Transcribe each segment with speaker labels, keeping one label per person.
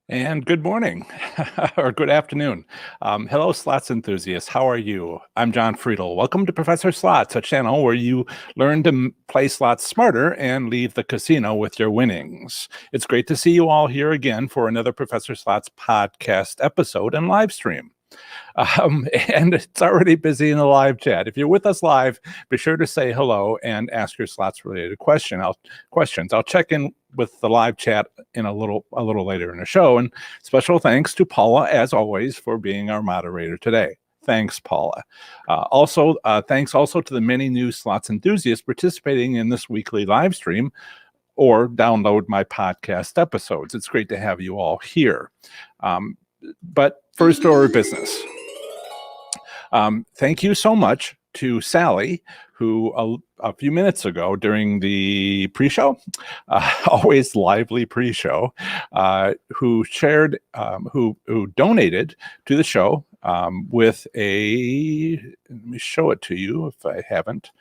Speaker 1: And good morning or good afternoon. Hello, slots enthusiasts. How are you? I'm John Friedel. Welcome to Professor Slots, a channel where you learn to play slots smarter and leave the casino with your winnings. It's great to see you all here again for another Professor Slots podcast episode and live stream. And it's already busy in the live chat. If you're with us live, be sure to say hello and ask your slots related questions. I'll check in with the live chat in a little later in the show. And special thanks to Paula, as always, for being our moderator today. Thanks, Paula. Thanks also to the many new slots enthusiasts participating in this weekly live stream or download my podcast episodes. It's great to have you all here. But first order of business. Thank you so much to Sally, who a few minutes ago during the pre-show, always lively pre-show, who shared, who donated to the show with a, let me show it to you if I haven't.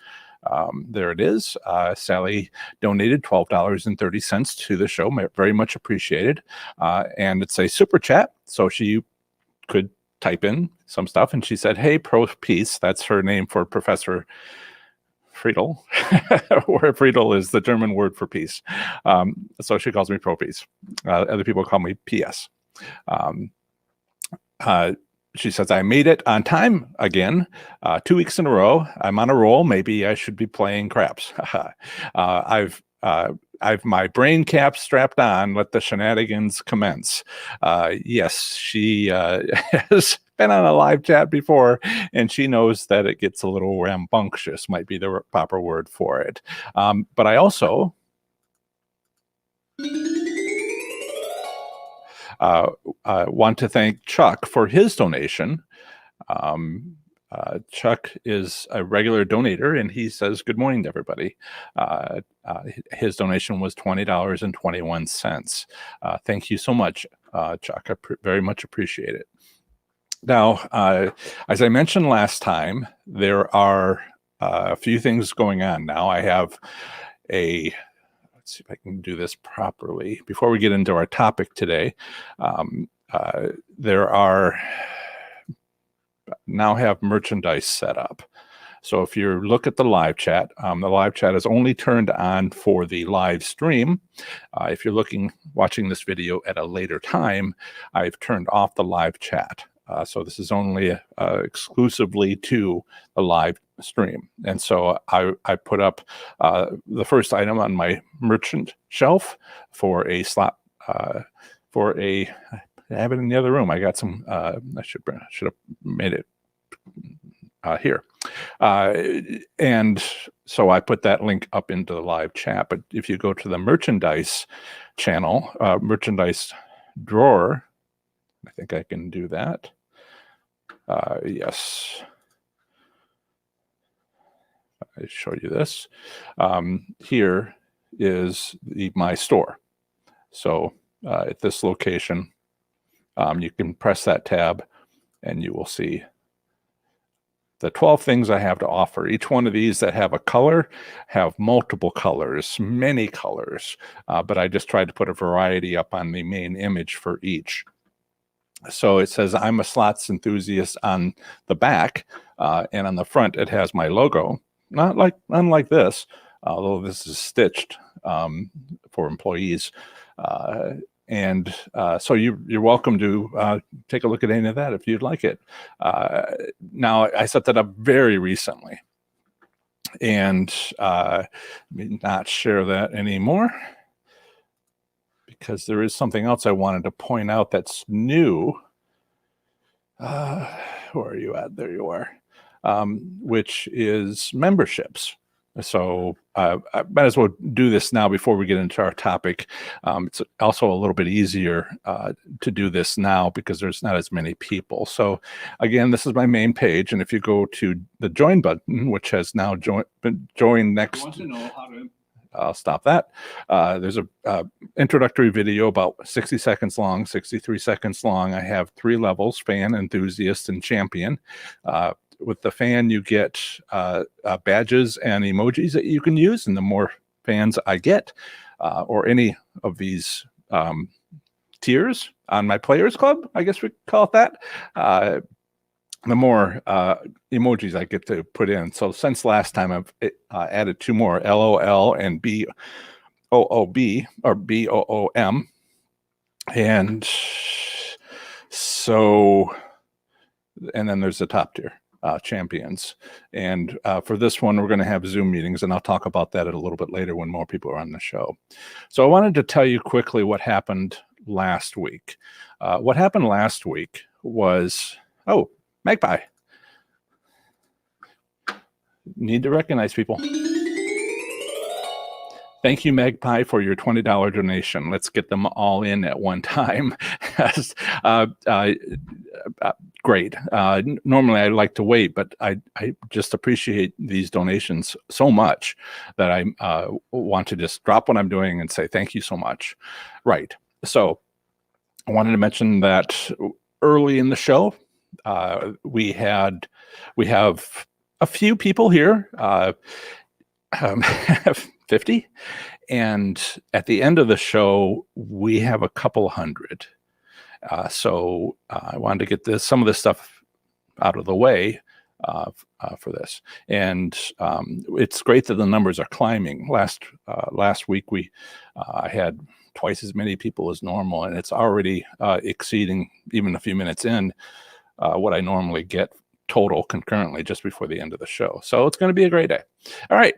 Speaker 1: There it is. Sally donated $12.30 to the show. Very much appreciated. And it's a super chat, so she could type in some stuff, and she said, "Hey, Pro Peace." That's her name for Professor Friedel, where Friedel is the German word for peace. So she calls me Pro Peace. Other people call me PS. She says, "I made it on time again, 2 weeks in a row. I'm on a roll. Maybe I should be playing craps." I've my brain cap strapped on. Let the shenanigans commence. Yes, she has been on a live chat before, and she knows that it gets a little rambunctious, might be the proper word for it. But I also want to thank Chuck for his donation. Chuck is a regular donator, and he says, "Good morning to everybody." His donation was $20.21. Thank you so much, Chuck. I very much appreciate it. Now, as I mentioned last time, there are a few things going on now. I have let's see if I can do this properly. Before we get into our topic today, there are now have merchandise set up. So if you look at the live chat is only turned on for the live stream. If you're watching this video at a later time, I've turned off the live chat. So this is only exclusively to the live stream. And so I put up the first item on my merchant shelf for a slot, I have it in the other room. I got some, I should have made it here. And so I put that link up into the live chat. But if you go to the merchandise channel, merchandise drawer, I think I can do that. Yes. I show you this. Here is my store. So at this location, you can press that tab and you will see the 12 things I have to offer. Each one of these that have a color have multiple colors, many colors, but I just tried to put a variety up on the main image for each. So it says, "I'm a slots enthusiast" on the back, and on the front it has my logo. Unlike this, although this is stitched for employees. So you're welcome to take a look at any of that if you'd like it. Now, I set that up very recently, and let me not share that anymore, because there is something else I wanted to point out that's new. Where are you at? There you are. Which is memberships. So I might as well do this now before we get into our topic. It's also a little bit easier to do this now because there's not as many people. So again, this is my main page. And if you go to the join button, which has now joined next. Want to know how to... I'll stop that. There's a introductory video about 60 seconds long, 63 seconds long. I have 3 levels: fan, enthusiast, and champion. With the fan, you get badges and emojis that you can use, and the more fans I get, or any of these tiers, on my Players Club, I guess we call it that, the more emojis I get to put in. So since last time, I've added 2 more, LOL and BOOB, or BOOM. And so, and then there's the top tier champions. And for this one, we're going to have Zoom meetings, and I'll talk about that a little bit later when more people are on the show. So I wanted to tell you quickly what happened last week. What happened last week was, oh, Magpie. Need to recognize people. Thank you, Magpie, for your $20 donation. Let's get them all in at one time. Great. Normally I like to wait, but I just appreciate these donations so much that I want to just drop what I'm doing and say thank you so much. Right. So I wanted to mention that early in the show, we have a few people here, 50, and at the end of the show we have a couple hundred. So I wanted to get some of this stuff out of the way for this, and it's great that the numbers are climbing. Last week I had twice as many people as normal, and it's already exceeding, even a few minutes in, what I normally get total concurrently just before the end of the show. So it's going to be a great day. All right.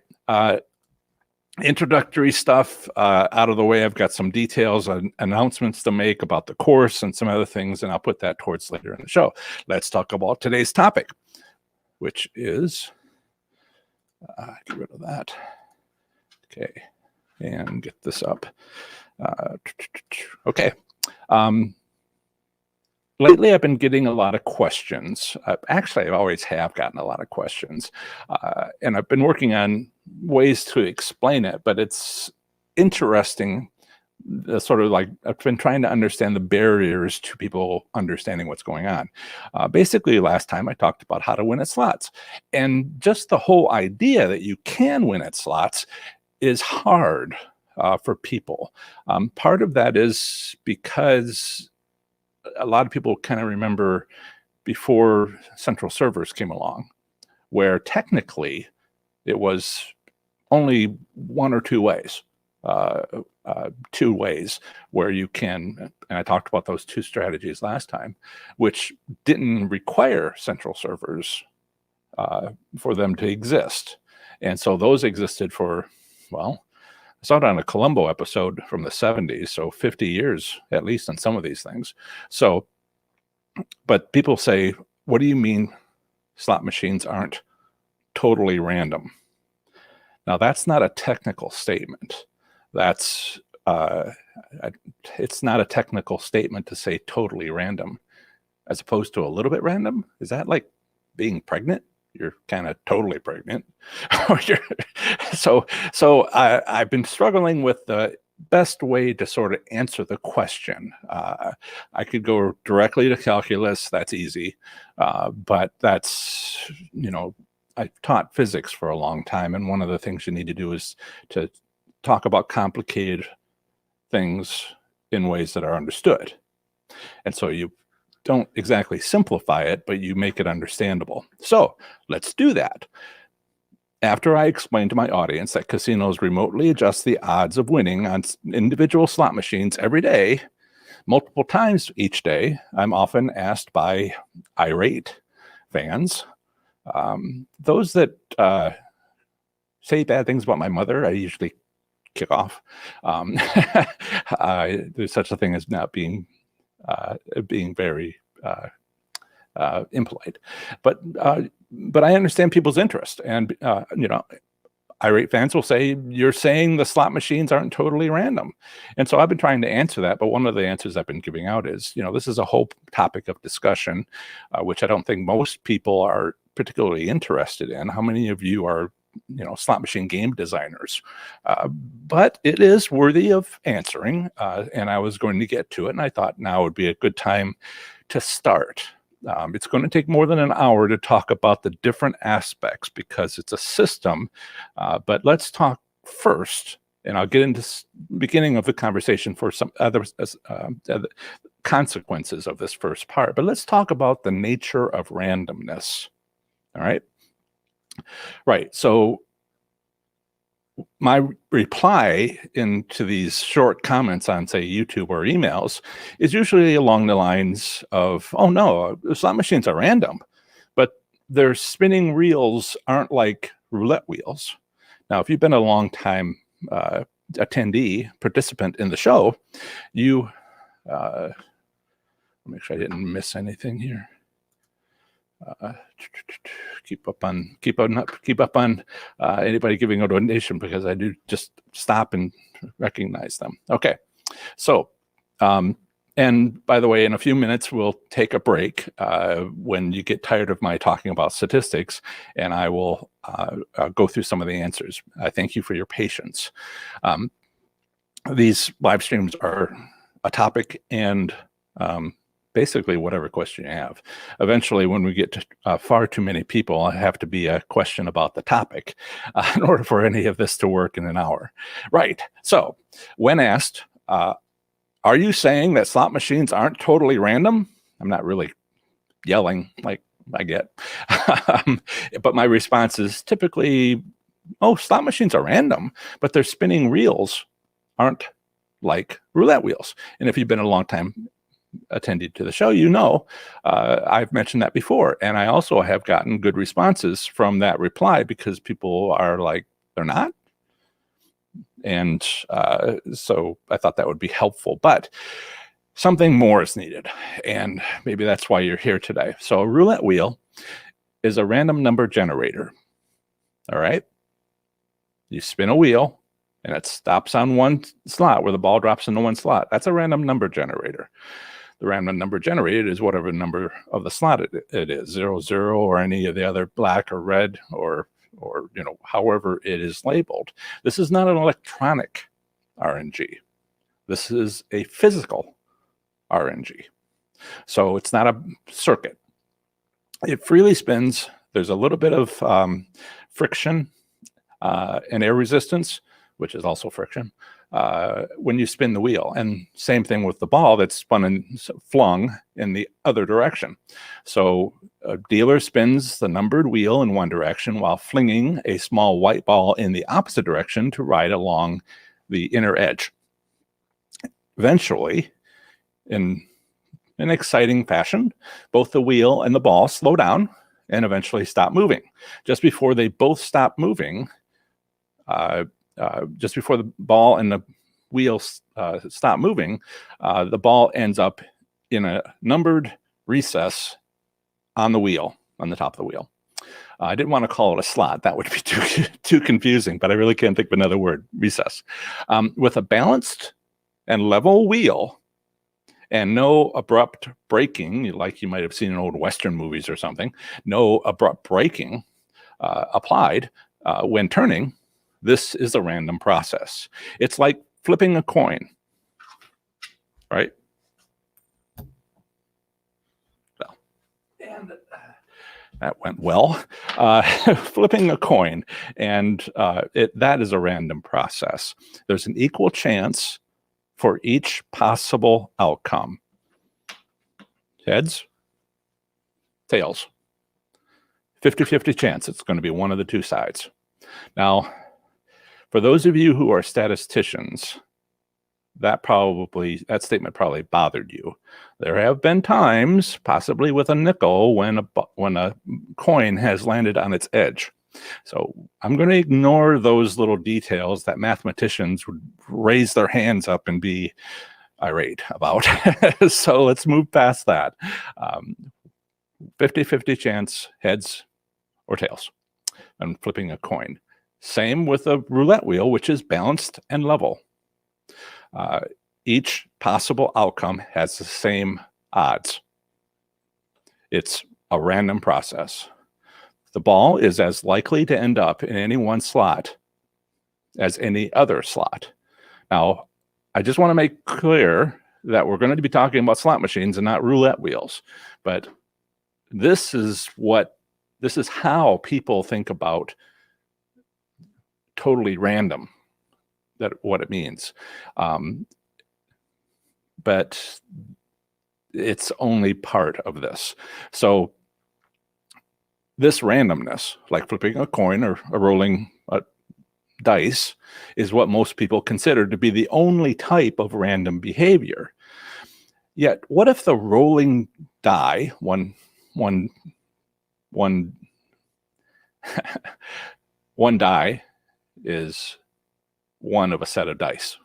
Speaker 1: Introductory stuff out of the way. I've got some details and announcements to make about the course and some other things, and I'll put that towards later in the show. Let's talk about today's topic, which is, get rid of that. Okay. And get this up. Okay. Lately, I've been getting a lot of questions. Actually, I always have gotten a lot of questions. And I've been working on ways to explain it, but it's interesting. Sort of like I've been trying to understand the barriers to people understanding what's going on. Basically, last time I talked about how to win at slots. And just the whole idea that you can win at slots is hard for people. Part of that is because a lot of people kind of remember before central servers came along, where technically it was only 1 or 2 ways, 2 ways where you can, and I talked about those 2 strategies last time, which didn't require central servers for them to exist. And so those existed for, well, I saw it on a Columbo episode from the 70s, so 50 years at least on some of these things. So, but people say, what do you mean slot machines aren't totally random? Now, that's not a technical statement. It's not a technical statement to say totally random, as opposed to a little bit random. Is that like being pregnant? You're kind of totally pregnant. So I've been struggling with the best way to sort of answer the question. I could go directly to calculus. That's easy. But that's, I've taught physics for a long time. And one of the things you need to do is to talk about complicated things in ways that are understood. And so you don't exactly simplify it, but you make it understandable. So let's do that. After I explain to my audience that casinos remotely adjust the odds of winning on individual slot machines every day, multiple times each day, I'm often asked by irate fans, those that say bad things about my mother, I usually kick off. There's such a thing as not being very impolite, but I understand people's interest, and irate fans will say, you're saying the slot machines aren't totally random. And so I've been trying to answer that, but one of the answers I've been giving out is, this is a whole topic of discussion, which I don't think most people are particularly interested in. How many of you are slot machine game designers? But it is worthy of answering, and I was going to get to it, and I thought now would be a good time to start. It's going to take more than an hour to talk about the different aspects because it's a system, but let's talk first, and I'll get into the beginning of the conversation for some other consequences of this first part, but let's talk about the nature of randomness. All right. Right. So my reply into these short comments on, say, YouTube or emails is usually along the lines of, oh no, slot machines are random, but their spinning reels aren't like roulette wheels. Now, if you've been a long time attendee, participant in the show, you make sure I didn't miss anything here. Keep up on anybody giving a donation, because I do just stop and recognize them. Okay, so and by the way, in a few minutes we'll take a break when you get tired of my talking about statistics, and I will go through some of the answers. I thank you for your patience. These live streams are a topic and basically whatever question you have. Eventually, when we get to far too many people, I have to be a question about the topic in order for any of this to work in an hour. Right. So when asked, are you saying that slot machines aren't totally random? I'm not really yelling like I get. But my response is typically, oh, slot machines are random, but their spinning reels aren't like roulette wheels. And if you've been a long time attended to the show, you know, I've mentioned that before. And I also have gotten good responses from that reply, because people are like, they're not. And so I thought that would be helpful, but something more is needed. And maybe that's why you're here today. So a roulette wheel is a random number generator. All right. You spin a wheel and it stops on one slot where the ball drops into one slot. That's a random number generator. The random number generated is whatever number of the slot it is, 0, 0, or any of the other black or red, or you know, however it is labeled. This is not an electronic RNG. This is a physical RNG. So it's not a circuit. It freely spins. There's a little bit of friction and air resistance, which is also friction, when you spin the wheel. And same thing with the ball that's spun and flung in the other direction. So a dealer spins the numbered wheel in one direction while flinging a small white ball in the opposite direction to ride along the inner edge. Eventually, in an exciting fashion, both the wheel and the ball slow down and eventually stop moving. Just before they both stop moving, just before the ball and the wheel stop moving, the ball ends up in a numbered recess on the wheel, on the top of the wheel. I didn't want to call it a slot. That would be too confusing, but I really can't think of another word, recess. With a balanced and level wheel and no abrupt braking, like you might have seen in old Western movies or something, no abrupt braking applied when turning, this is a random process. It's like flipping a coin, right? Well, and that went well. Flipping a coin, and that is a random process. There's an equal chance for each possible outcome. Heads, tails. 50-50 chance it's going to be one of the two sides. Now, for those of you who are statisticians, that statement probably bothered you. There have been times, possibly with a nickel, when a coin has landed on its edge. So I'm going to ignore those little details that mathematicians would raise their hands up and be irate about. So let's move past that. 50-50 chance, heads or tails, and flipping a coin. Same with a roulette wheel, which is balanced and level. Each possible outcome has the same odds. It's a random process. The ball is as likely to end up in any one slot as any other slot. How I just want to make clear that we're going to be talking about slot machines and not roulette wheels. But this is how people think about totally random, what it means. But it's only part of this. So this randomness, like flipping a coin or rolling a dice, is what most people consider to be the only type of random behavior. Yet, what if the rolling die, one die is one of a set of dice?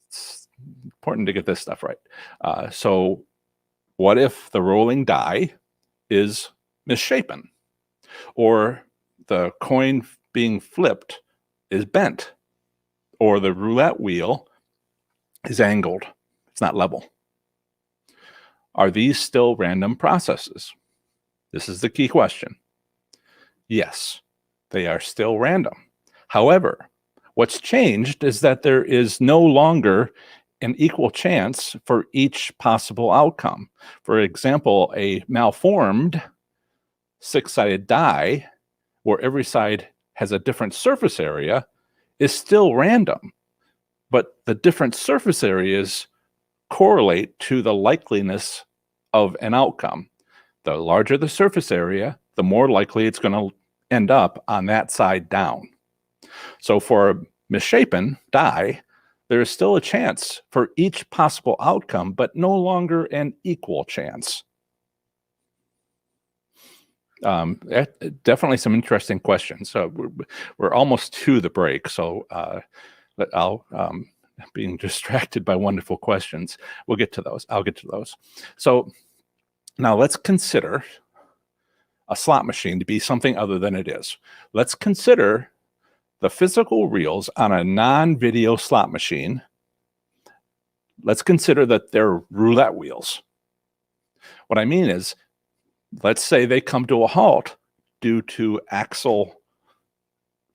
Speaker 1: It's important to get this stuff right. So what if the rolling die is misshapen, or the coin being flipped is bent, or the roulette wheel is angled? It's not level. Are these still random processes? This is the key question. Yes, they are still random. However, what's changed is that there is no longer an equal chance for each possible outcome. For example, a malformed six-sided die where every side has a different surface area is still random, but the different surface areas correlate to the likeliness of an outcome. The larger the surface area, the more likely it's going to end up on that side down. So for a misshapen die, there is still a chance for each possible outcome, but no longer an equal chance. Definitely some interesting questions. So we're almost to the break. So I'll being distracted by wonderful questions. We'll get to those. I'll get to those. So now let's consider a slot machine to be something other than it is. Let's consider the physical reels on a non-video slot machine. Let's consider that they're roulette wheels. What I mean is, let's say they come to a halt due to axle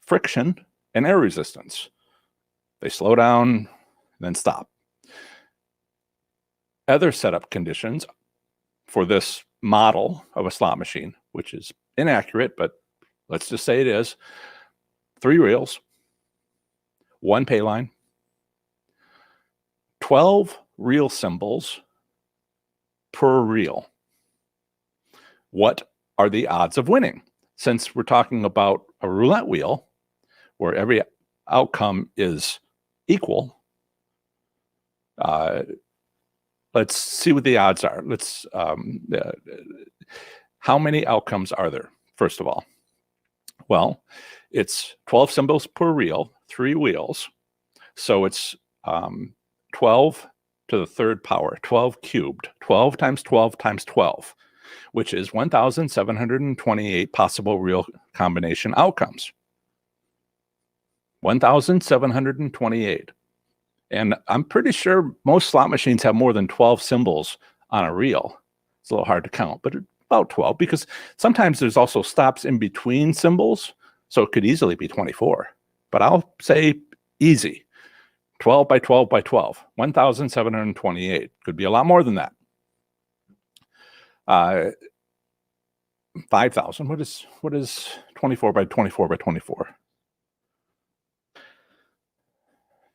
Speaker 1: friction and air resistance. They slow down, then stop. Other setup conditions for this model of a slot machine, which is inaccurate, but let's just say it is: 3 reels, 1 pay line, 12 reel symbols per reel. What are the odds of winning? Since we're talking about a roulette wheel where every outcome is equal, let's see what the odds are. How many outcomes are there, first of all? Well, it's 12 symbols per reel, 3 wheels. So it's 12 to the third power, 12 cubed, 12 times 12 times 12, which is 1,728 possible reel combination outcomes. 1,728. And I'm pretty sure most slot machines have more than 12 symbols on a reel. It's a little hard to count, but about 12, because sometimes there's also stops in between symbols, so it could easily be 24. But I'll say easy. 12 by 12 by 12, 1,728. Could be a lot more than that. 5,000. What is 24 by 24 by 24?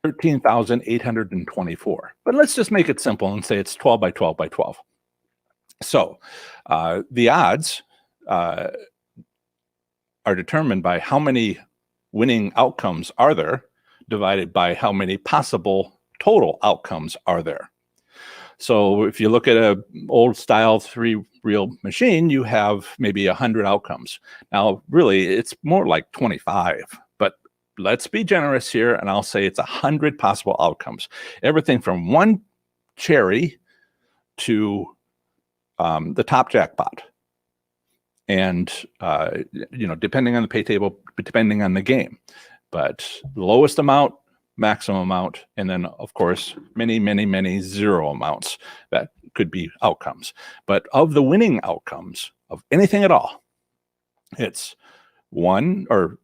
Speaker 1: 13,824. But let's just make it simple and say it's 12 by 12 by 12. So the odds are determined by how many winning outcomes are there divided by how many possible total outcomes are there. So if you look at an old style 3-reel machine, you have maybe 100 outcomes. Now, really, it's more like 25, but let's be generous here, and I'll say it's 100 possible outcomes. Everything from 1 cherry to the top jackpot. And, depending on the pay table, depending on the game. But lowest amount, maximum amount, and then, of course, many, many, many zero amounts that could be outcomes. But of the winning outcomes of anything at all, it's 1, or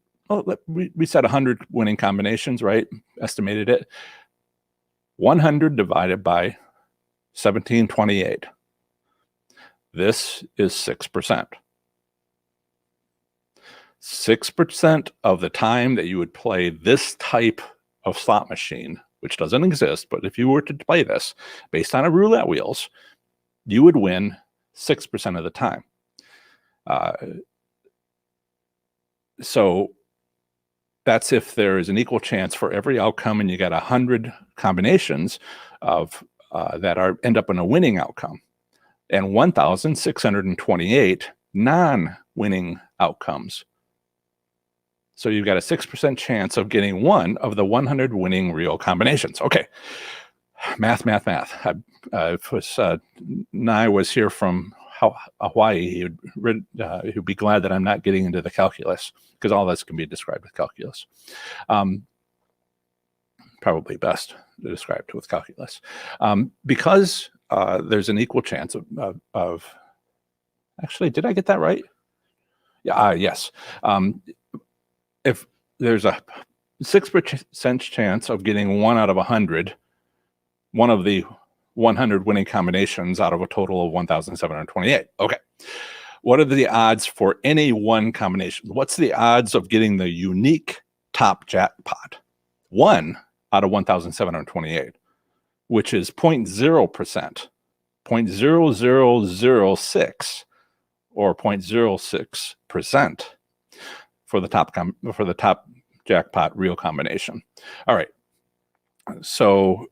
Speaker 1: we said 100 winning combinations, right? Estimated it. 100 divided by 1728. This is 6%. 6% of the time that you would play this type of slot machine which doesn't exist, but if you were to play this based on a roulette wheels, you would win 6% of the time. So that's if there is an equal chance for every outcome, and you got 100 combinations of that end up in a winning outcome, and 1,628 non-winning outcomes. So you've got a 6% chance of getting one of the 100 winning real combinations. Okay, math. If Nye was here from Hawaii, he'd be glad that I'm not getting into the calculus, because all this can be described with calculus. Probably best described with calculus. Because there's an equal chance of actually, did I get that right? Yeah, yes. If there's a 6% chance of getting 1 out of 100, one of the 100 winning combinations out of a total of 1,728. Okay. What are the odds for any one combination? What's the odds of getting the unique top jackpot? 1 out of 1,728, which is 0.0%, 0.0006, or 0.06% for the top jackpot real combination. All right. So,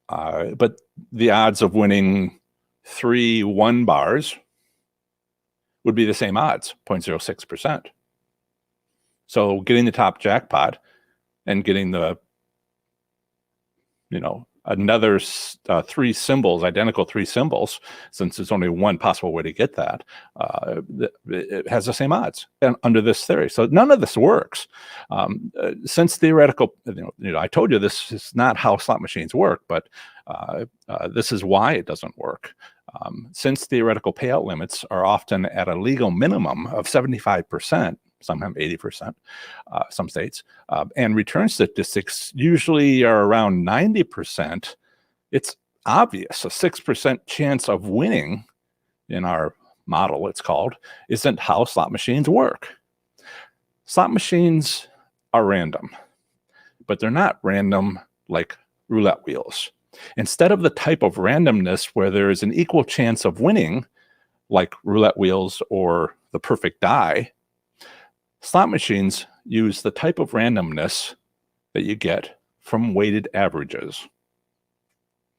Speaker 1: but the odds of winning 3 1 bars would be the same odds, 0.06%. So getting the top jackpot and getting the, another 3 symbols, identical 3 symbols, since there's only one possible way to get that, it has the same odds under this theory. So none of this works. Since theoretical, I told you this is not how slot machines work, but this is why it doesn't work. Since theoretical payout limits are often at a legal minimum of 75%, sometimes 80%, some states, and return statistics usually are around 90%, it's obvious a 6% chance of winning in our model, it's called, isn't how slot machines work. Slot machines are random, but they're not random like roulette wheels. Instead of the type of randomness where there is an equal chance of winning, like roulette wheels or the perfect die, slot machines use the type of randomness that you get from weighted averages.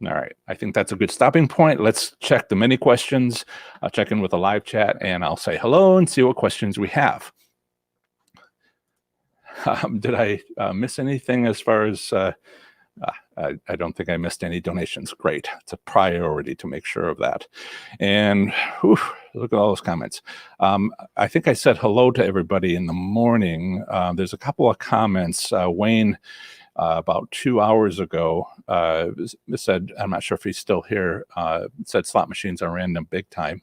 Speaker 1: All right, I think that's a good stopping point. Let's check the many questions. I'll check in with a live chat, and I'll say hello and see what questions we have. Did I miss anything as far as... I don't think I missed any donations. Great. It's a priority to make sure of that. And whew, look at all those comments. I think I said hello to everybody in the morning. There's a couple of comments. Wayne, about 2 hours ago, said, I'm not sure if he's still here, said slot machines are random big time.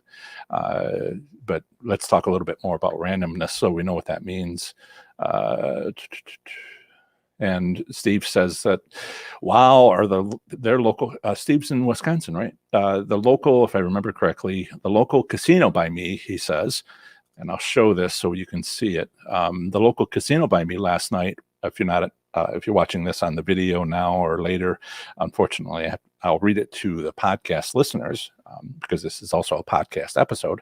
Speaker 1: But let's talk a little bit more about randomness so we know what that means. And Steve says that, wow, are their local, Steve's in Wisconsin, right? The local, if I remember correctly, the local casino by me, he says, and I'll show this so you can see it. The local casino by me last night, if you're watching this on the video now or later, unfortunately, I'll read it to the podcast listeners because this is also a podcast episode.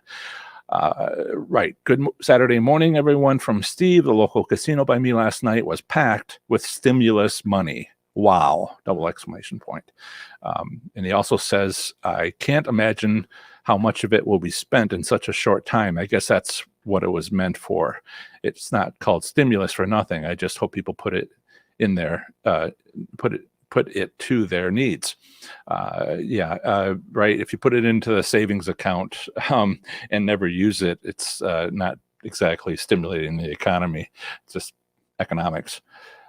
Speaker 1: Right. Good Saturday morning, everyone. From Steve, the local casino by me last night was packed with stimulus money. Wow. Double exclamation point. And he also says, I can't imagine how much of it will be spent in such a short time. I guess that's what it was meant for. It's not called stimulus for nothing. I just hope people put it in there, put it to their needs. Right. If you put it into the savings account and never use it, it's not exactly stimulating the economy. It's just economics.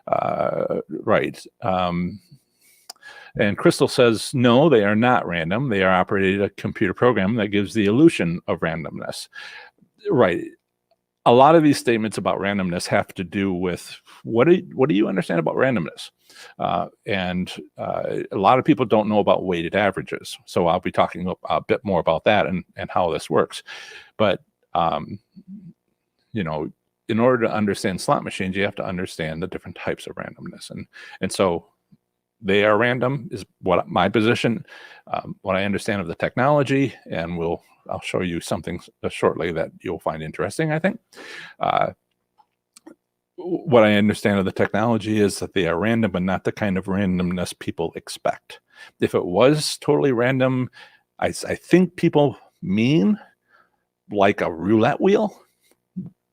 Speaker 1: Right. And Crystal says, no, they are not random. They are operated a computer program that gives the illusion of randomness. Right. A lot of these statements about randomness have to do with what do you understand about randomness? And a lot of people don't know about weighted averages. So I'll be talking a bit more about that and how this works. But, in order to understand slot machines, you have to understand the different types of randomness. And so they are random is what my position, what I understand of the technology, and I'll show you something shortly that you'll find interesting, I think. What I understand of the technology is that they are random, but not the kind of randomness people expect. If it was totally random, I think people mean like a roulette wheel.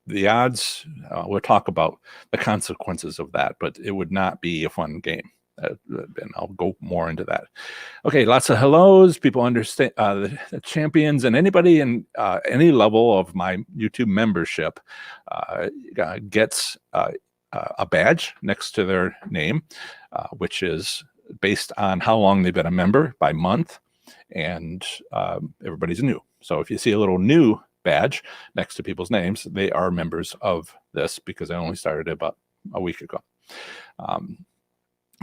Speaker 1: The odds, we'll talk about the consequences of that, but it would not be a fun game. And I'll go more into that. Okay, lots of hellos. People understand the champions, and anybody in any level of my YouTube membership gets a badge next to their name, which is based on how long they've been a member by month, and everybody's new. So if you see a little new badge next to people's names, they are members of this because I only started about a week ago.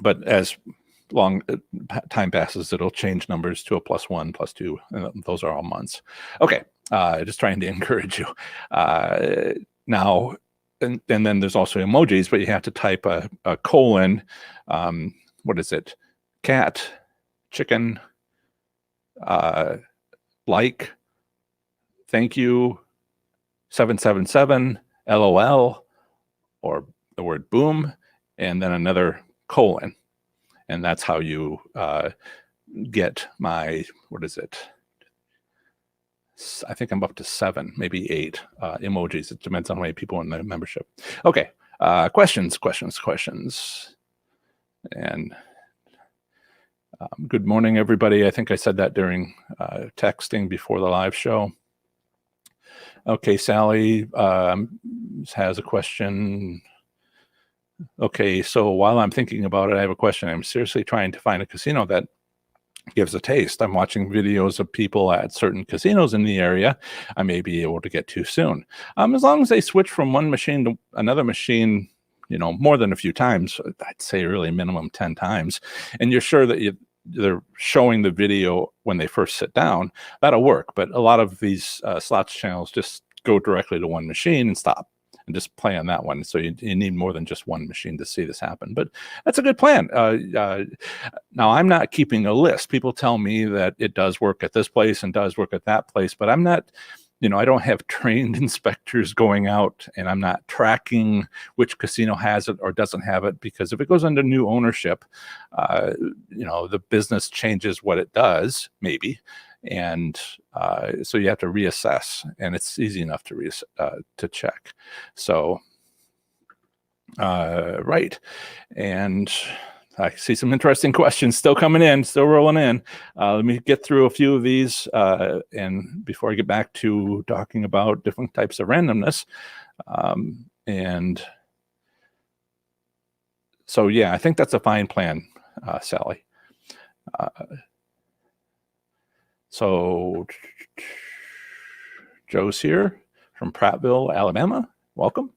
Speaker 1: But as long time passes, it'll change numbers to a +1, +2, and those are all months. Okay, just trying to encourage you. Now, and then there's also emojis, but you have to type a colon. What is it? Cat, chicken, like, thank you, 777, LOL, or the word boom, and then another colon. And that's how you get my, what is it? I think I'm up to 7, maybe 8 emojis. It depends on how many people in the membership. Okay, questions. And good morning, everybody. I think I said that during texting before the live show. Okay, Sally has a question. Okay, so while I'm thinking about it, I have a question. I'm seriously trying to find a casino that gives a taste. I'm watching videos of people at certain casinos in the area. I may be able to get too soon. As long as they switch from one machine to another machine, more than a few times, I'd say really minimum 10 times, and you're sure that they're showing the video when they first sit down, that'll work. But a lot of these slots channels just go directly to one machine and stop and just play on that one. So you need more than just one machine to see this happen. But that's a good plan. Now, I'm not keeping a list. People tell me that it does work at this place and does work at that place, but I'm not, I don't have trained inspectors going out, and I'm not tracking which casino has it or doesn't have it, because if it goes under new ownership, the business changes what it does, maybe. And so you have to reassess, and it's easy enough to check. So, right. And I see some interesting questions still coming in, still rolling in. Let me get through a few of these, and before I get back to talking about different types of randomness. And so, yeah, I think that's a fine plan, Sally. So Joe's here from Prattville, Alabama. Welcome.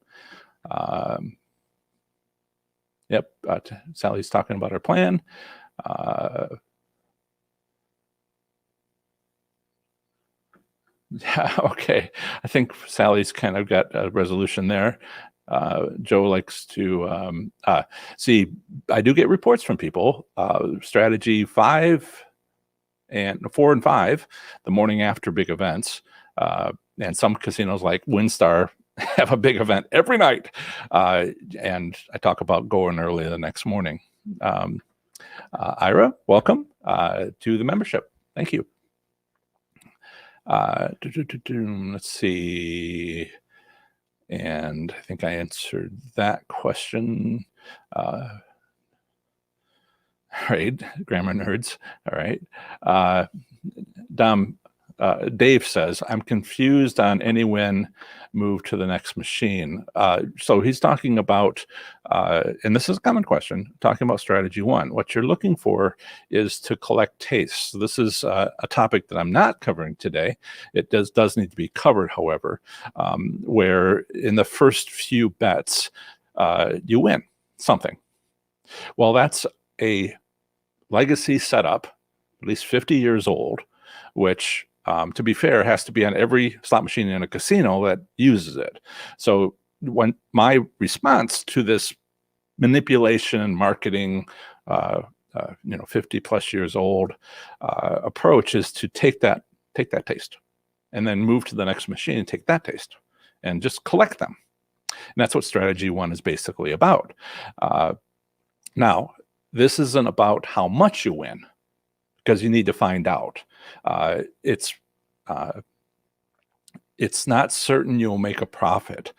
Speaker 1: Yep, Sally's talking about her plan. Yeah, okay. I think Sally's kind of got a resolution there. Joe likes to see. I do get reports from people. Strategy 4 and 5, the morning after big events, and some casinos like WinStar have a big event every night, and I talk about going early the next morning. Ira, welcome to the membership. Thank you. Let's see, and I think I answered that question. Right, grammar nerds. All right. Dave says, I'm confused on any when move to the next machine. So he's talking about, and this is a common question, talking about strategy 1. What you're looking for is to collect tastes. So this is a topic that I'm not covering today. It does need to be covered, however, where in the first few bets, you win something. Well, that's a legacy setup, at least 50 years old, which, to be fair, has to be on every slot machine in a casino that uses it. So when my response to this manipulation, marketing, 50 plus years old approach is to take that taste and then move to the next machine and take that taste and just collect them. And that's what strategy one is basically about. Now, this isn't about how much you win, because you need to find out. It's not certain you'll make a profit.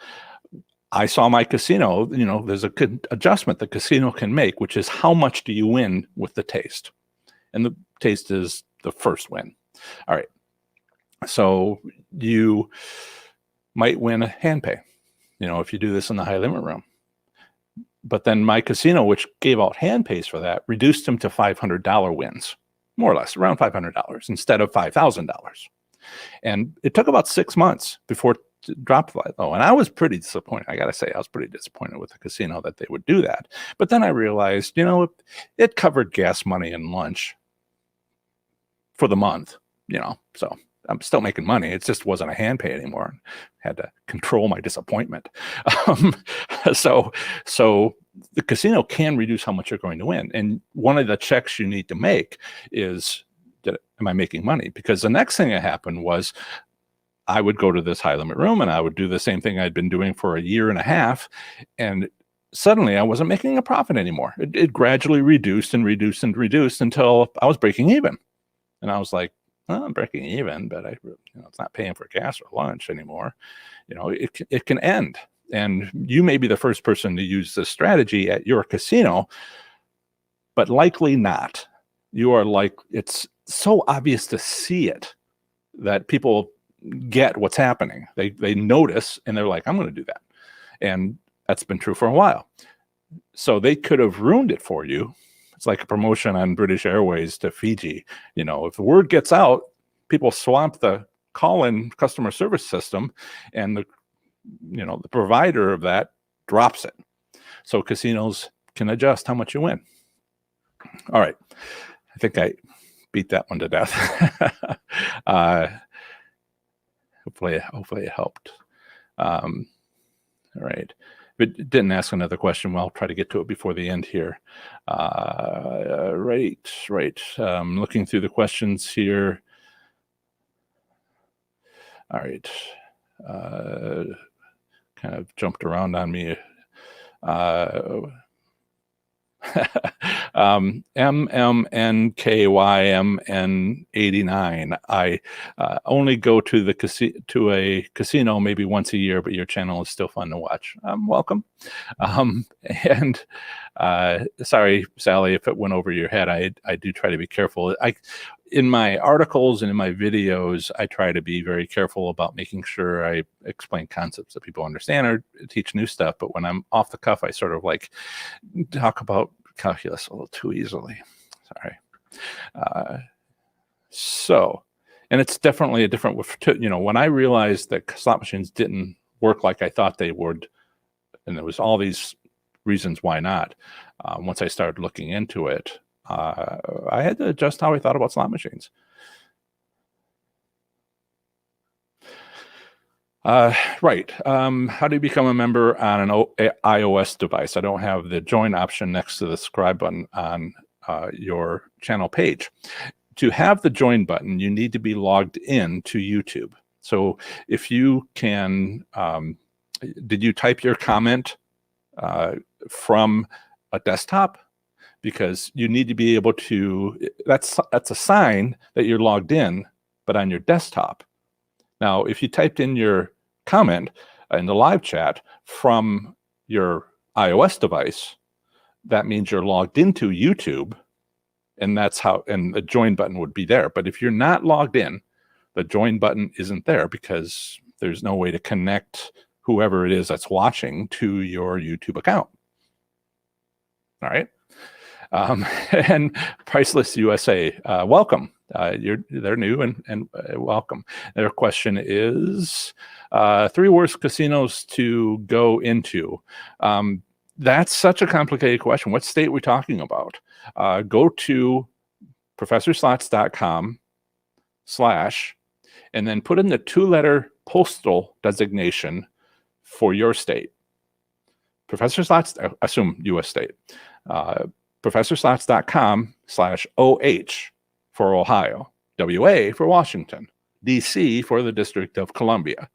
Speaker 1: I saw my casino, there's a good adjustment the casino can make, which is how much do you win with the taste? And the taste is the first win. All right. So you might win a hand pay, if you do this in the high limit room. But then my casino, which gave out hand pays for that, reduced them to $500 wins, more or less, around $500 instead of $5,000. And it took about 6 months before it dropped low. And I was pretty disappointed. I got to say, I was pretty disappointed with the casino that they would do that. But then I realized, it covered gas money and lunch for the month, so I'm still making money. It just wasn't a hand pay anymore. I had to control my disappointment. So the casino can reduce how much you're going to win. And one of the checks you need to make is, am I making money? Because the next thing that happened was I would go to this high limit room and I would do the same thing I'd been doing for a year and a half. And suddenly I wasn't making a profit anymore. It gradually reduced and reduced and reduced until I was breaking even. And I was like, well, I'm breaking even, but it's not paying for gas or lunch anymore. It can end. And you may be the first person to use this strategy at your casino, but likely not. It's so obvious to see it that people get what's happening. They notice and they're like, I'm going to do that. And that's been true for a while. So they could have ruined it for you. It's like a promotion on British Airways to Fiji. If the word gets out, people swamp the call-in customer service system, and the provider of that drops it. So casinos can adjust how much you win. All right. I think I beat that one to death. Hopefully it helped. All right. If it didn't ask another question, well, I'll try to get to it before the end here. Right. Looking through the questions here. All right. Kind of jumped around on me. MMNKYMN89. I only go to a casino maybe once a year, but your channel is still fun to watch. Welcome. And sorry, Sally, if it went over your head. I do try to be careful. In my articles and in my videos, I try to be very careful about making sure I explain concepts that people understand or teach new stuff. But when I'm off the cuff, I sort of talk about calculus a little too easily. Sorry. And it's definitely a different, when I realized that slot machines didn't work like I thought they would, and there was all these reasons why not, once I started looking into it, I had to adjust how I thought about slot machines. Right. How do you become a member on an iOS device? I don't have the join option next to the subscribe button on your channel page. To have the join button, you need to be logged in to YouTube. So if you can, did you type your comment from a desktop? Because you need to be able to, that's a sign that you're logged in, but on your desktop. Now, if you typed in your comment in the live chat from your iOS device, that means you're logged into YouTube, and and the join button would be there. But if you're not logged in, the join button isn't there because there's no way to connect whoever it is that's watching to your YouTube account. All right. And Priceless USA, welcome. They're new and welcome. Their question is 3 worst casinos to go into. That's such a complicated question. What state are we talking about? Go to professorslots.com/ and then put in the 2-letter postal designation for your state. Professor Slots, assume U.S. state. professorslots.com/OH for Ohio, WA for Washington, DC for the District of Columbia.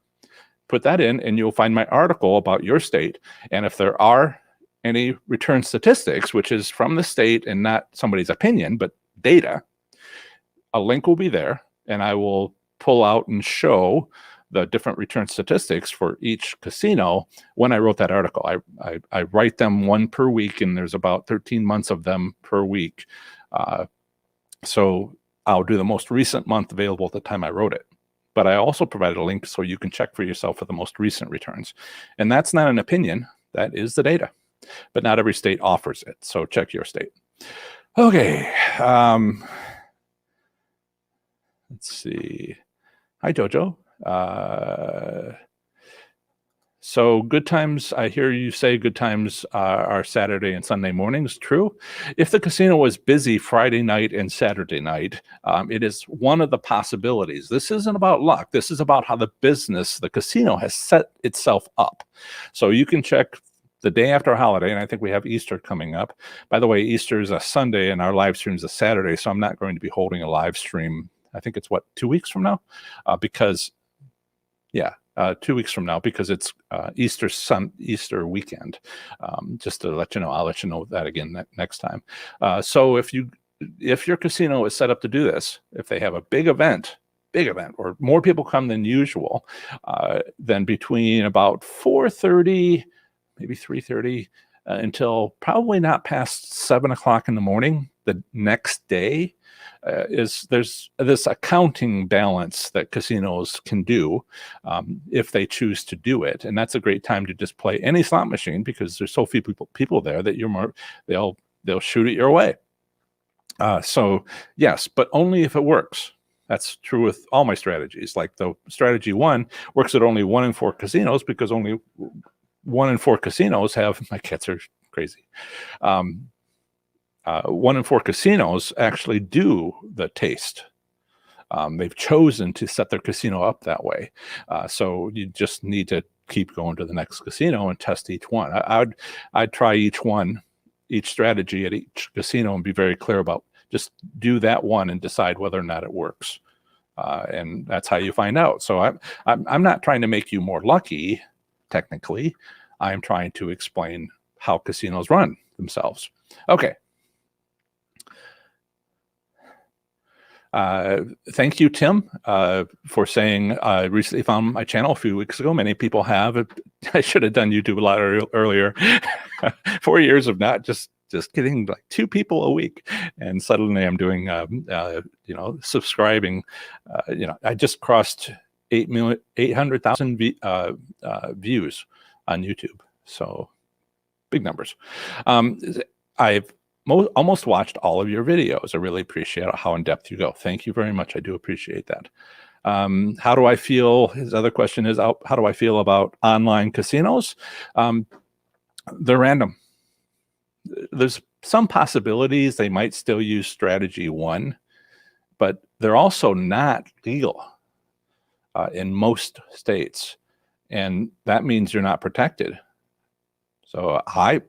Speaker 1: Put that in and you'll find my article about your state. And if there are any return statistics, which is from the state and not somebody's opinion, but data, a link will be there and I will pull out and show the different return statistics for each casino when I wrote that article. I write them one per week, and there's about 13 months of them per week. So I'll do the most recent month available at the time I wrote it. But I also provided a link so you can check for yourself for the most recent returns. And that's not an opinion, that is the data. But not every state offers it, so check your state. Okay. Let's see. Hi, Jojo. So good times, I hear you say good times are Saturday and Sunday mornings. True. If the casino was busy Friday night and Saturday night, it is one of the possibilities. This isn't about luck. This is about how the casino has set itself up. So you can check the day after a holiday, and I think we have Easter coming up. By the way, Easter is a Sunday and our live stream is a Saturday, so I'm not going to be holding a live stream. I think it's 2 weeks from now, because 2 weeks from now, because it's Easter weekend. Just to let you know, I'll let you know that again next time. So if your casino is set up to do this, if they have a big event, or more people come than usual, then between about 4:30, maybe 3:30, until probably not past 7 o'clock in the morning the next day, there's this accounting balance that casinos can do if they choose to do it, and that's a great time to just play any slot machine because there's so few people there that they'll shoot it your way. So yes, but only if it works. That's true with all my strategies. Like the strategy 1 works at only 1 in 4 casinos because only 1 in 4 casinos have, my cats are crazy. 1 in 4 casinos actually do the taste. They've chosen to set their casino up that way. So you just need to keep going to the next casino and test each one. I'd try each strategy at each casino and be very clear about just do that one and decide whether or not it works. And that's how you find out. So I'm not trying to make you more lucky, technically. I'm trying to explain how casinos run themselves. Okay. Thank you, Tim, for saying I recently found my channel a few weeks ago. Many people have. I should have done YouTube a lot earlier. 4 years of not just getting like 2 people a week, and suddenly I'm doing subscribing. I just crossed 800,000 views on YouTube. So big numbers. I've almost watched all of your videos. I really appreciate how in depth you go. Thank you very much. I do appreciate that. How do I feel? His other question is, how do I feel about online casinos? They're random. There's some possibilities they might still use strategy 1, but they're also not legal in most states. And that means you're not protected. So I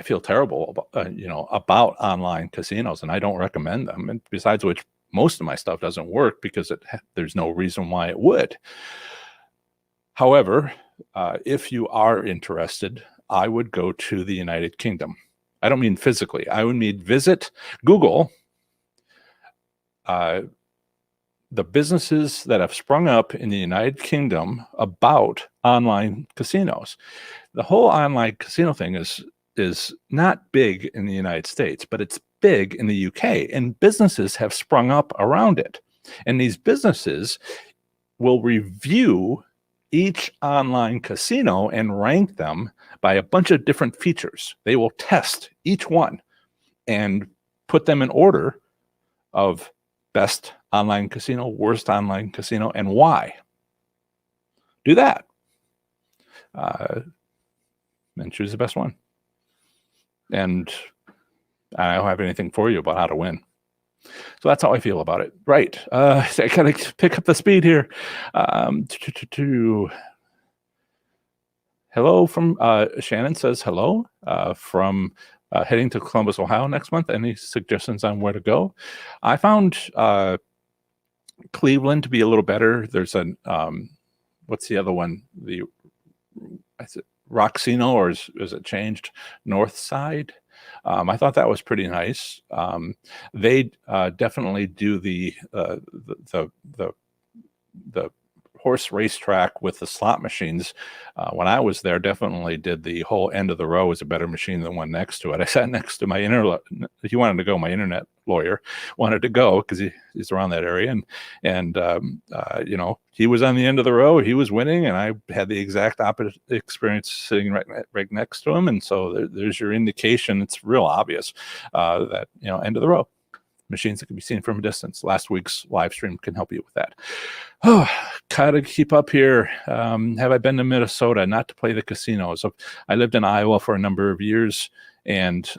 Speaker 1: feel terrible about online casinos, and I don't recommend them. And besides which, most of my stuff doesn't work because there's no reason why it would. However, if you are interested, I would go to the United Kingdom. I don't mean physically. I would mean visit Google the businesses that have sprung up in the United Kingdom about online casinos. The whole online casino thing is not big in the United States, but it's big in the UK, and businesses have sprung up around it. And these businesses will review each online casino and rank them by a bunch of different features. They will test each one and put them in order of best online casino, worst online casino, and why. Do that. And choose the best one. And I don't have anything for you about how to win. So that's how I feel about it. Right. I gotta pick up the speed here. Hello from Shannon says hello from heading to Columbus, Ohio next month. Any suggestions on where to go? I found Cleveland to be a little better. There's a what's the other one? Is it Roxino, or is it changed? North Side. I thought that was pretty nice. They definitely do the horse racetrack with the slot machines. When I was there, definitely did the whole end of the row is a better machine than one next to it. I sat next to my he wanted to go, my internet lawyer wanted to go because he's around that area, and you know, he was on the end of the row, he was winning, and I had the exact opposite experience sitting right next to him. And so there's your indication. It's real obvious that, you know, end of the row machines that can be seen from a distance. Last week's live stream can help you with that. Oh, gotta keep up here. Have I been to Minnesota? Not to play the casinos. I lived in Iowa for a number of years, and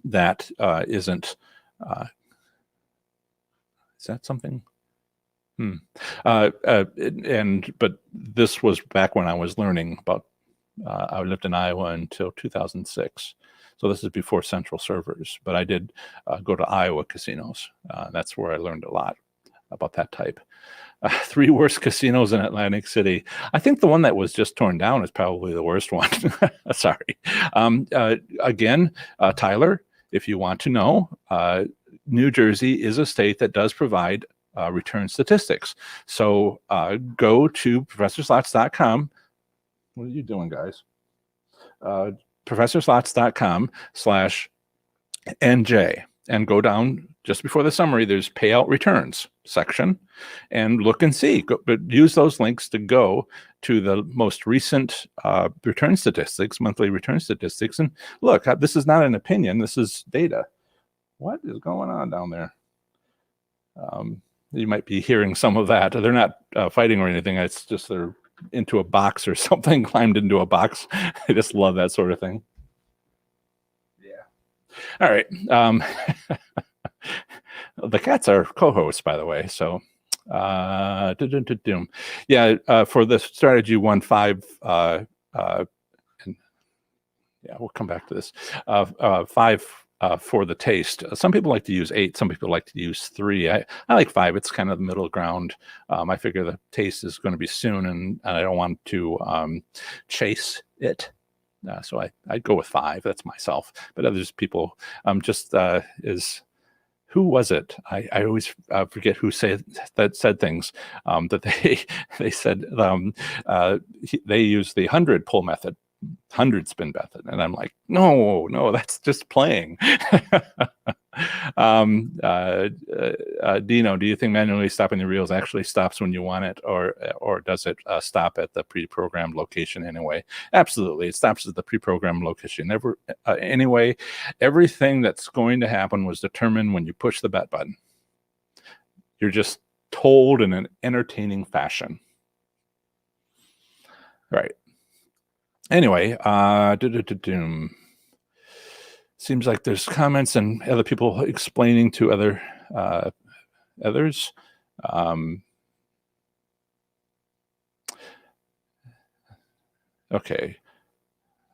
Speaker 1: that isn't. Is that something? But this was back when I was learning about. I lived in Iowa until 2006. So this is before central servers, but I did go to Iowa casinos. That's where I learned a lot about that type. 3 worst casinos in Atlantic City. I think the one that was just torn down is probably the worst one. Sorry. Again, Tyler, if you want to know, New Jersey is a state that does provide return statistics. So go to professorslots.com. What are you doing, guys? professorslots.com/NJ, and go down just before the summary. There's payout returns section, and look and see. But use those links to go to the most recent return statistics, monthly return statistics, and look. This is not an opinion. This is data. What is going on down there? You might be hearing some of that. They're not fighting or anything. It's just they're into a box or something, climbed into a box. I just love that sort of thing. Yeah. All right. The cats are co-hosts, by the way. So, yeah, for the strategy 1.5, and yeah, we'll come back to this. 5 for the taste. Some people like to use 8. Some people like to use 3. I like 5. It's kind of the middle ground. I figure the taste is going to be soon, and I don't want to chase it. So I go with 5. That's myself. But others people who was it? I always forget who said things that they said they use the 100 pull method. 100 spin method, and I'm like, no, that's just playing. Dino, do you think manually stopping the reels actually stops when you want it, or does it stop at the pre-programmed location anyway? Absolutely, it stops at the pre-programmed location. Anyway, everything that's going to happen was determined when you push the bet button. You're just told in an entertaining fashion, right? Anyway, seems like there's comments and other people explaining to others. Okay.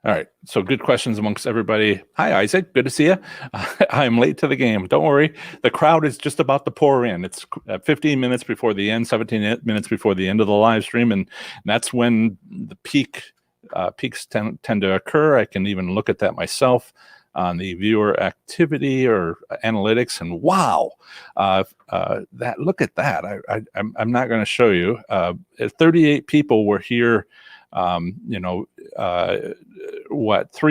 Speaker 1: All right. So good questions amongst everybody. Hi, Isaac. Good to see you. I'm late to the game. Don't worry. The crowd is just about to pour in. It's 15 minutes before the end, 17 minutes before the end of the live stream, and that's when the peaks tend to occur. I can even look at that myself on the viewer activity or analytics, and wow, look at that. I'm not going to show you. 38 people were here. 3